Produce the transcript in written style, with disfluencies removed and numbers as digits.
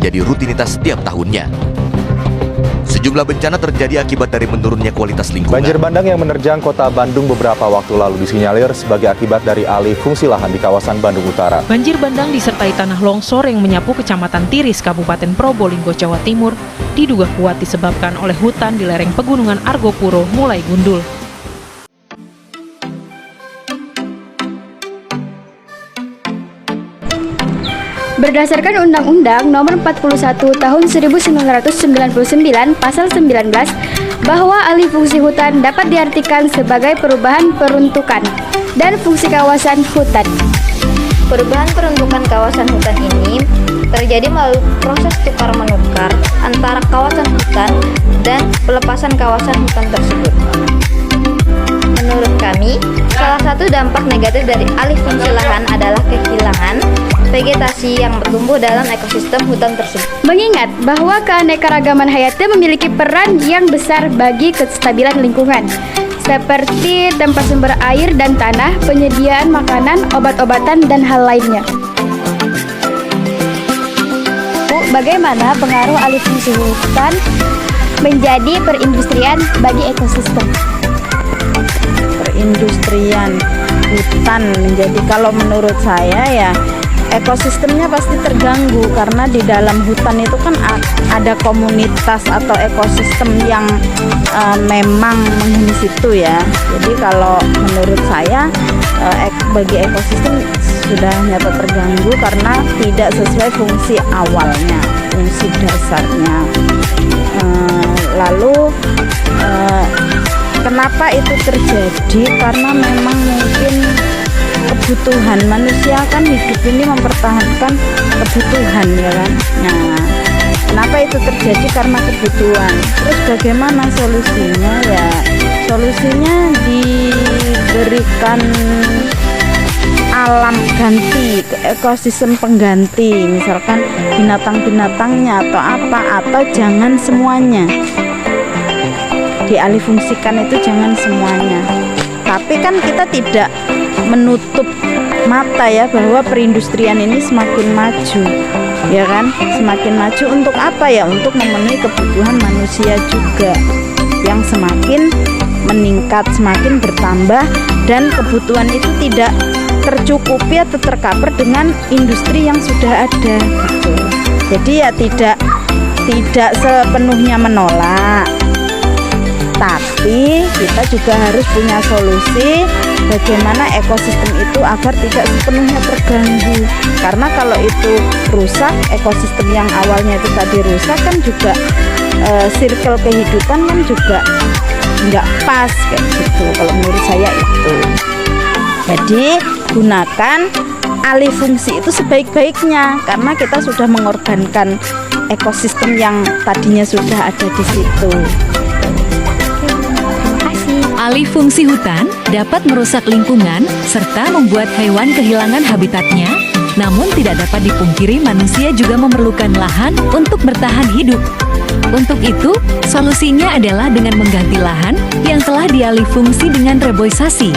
menjadi rutinitas setiap tahunnya. Sejumlah bencana terjadi akibat dari menurunnya kualitas lingkungan. Banjir bandang yang menerjang kota Bandung beberapa waktu lalu disinyalir sebagai akibat dari alih fungsi lahan di kawasan Bandung Utara. Banjir bandang disertai tanah longsor yang menyapu Kecamatan Tiris, Kabupaten Probolinggo, Jawa Timur, diduga kuat disebabkan oleh hutan di lereng Pegunungan Argopuro mulai gundul. Berdasarkan Undang-Undang Nomor 41 Tahun 1999 Pasal 19, bahwa alih fungsi hutan dapat diartikan sebagai perubahan peruntukan dan fungsi kawasan hutan. Perubahan peruntukan kawasan hutan ini terjadi melalui proses tukar-menukar antara kawasan hutan dan pelepasan kawasan hutan tersebut. Menurut kami, salah satu dampak negatif dari alih fungsi lahan adalah kehilangan vegetasi yang bertumbuh dalam ekosistem hutan tersebut. Mengingat bahwa keanekaragaman hayati memiliki peran yang besar bagi kestabilan lingkungan, seperti tempat sumber air dan tanah, penyediaan makanan, obat-obatan, dan hal lainnya. Bagaimana pengaruh alih fungsi hutan menjadi perindustrian bagi ekosistem? Perindustrian hutan menjadi, kalau menurut saya ya, ekosistemnya pasti terganggu karena di dalam hutan itu kan ada komunitas atau ekosistem yang memang menghuni situ ya. Jadi kalau menurut saya bagi ekosistem sudah nyata terganggu karena tidak sesuai fungsi awalnya, fungsi dasarnya. Lalu kenapa itu terjadi? Karena memang mungkin kebutuhan manusia kan hidup ini mempertahankan kebutuhan ya kan. Nah, kenapa itu terjadi? Karena kebutuhan. Terus bagaimana solusinya? Ya, solusinya diberikan alam ganti, ekosistem pengganti, misalkan binatang-binatangnya atau apa, atau jangan semuanya dialihfungsikan, itu jangan semuanya. Tapi kan kita tidak menutup mata ya bahwa perindustrian ini semakin maju, ya kan? Semakin maju untuk apa ya? Untuk memenuhi kebutuhan manusia juga yang semakin meningkat, semakin bertambah, dan kebutuhan itu tidak tercukupi atau tercover dengan industri yang sudah ada gitu. Jadi ya tidak sepenuhnya menolak, tapi kita juga harus punya solusi bagaimana ekosistem itu agar tidak sepenuhnya terganggu. Karena kalau itu rusak, ekosistem yang awalnya itu tadi rusak kan juga circle kehidupan kan juga nggak pas kayak gitu. Kalau menurut saya itu. Jadi gunakan alih fungsi itu sebaik-baiknya karena kita sudah mengorbankan ekosistem yang tadinya sudah ada di situ. Alih fungsi hutan dapat merusak lingkungan serta membuat hewan kehilangan habitatnya. Namun tidak dapat dipungkiri manusia juga memerlukan lahan untuk bertahan hidup. Untuk itu, solusinya adalah dengan mengganti lahan yang telah dialih fungsi dengan reboisasi.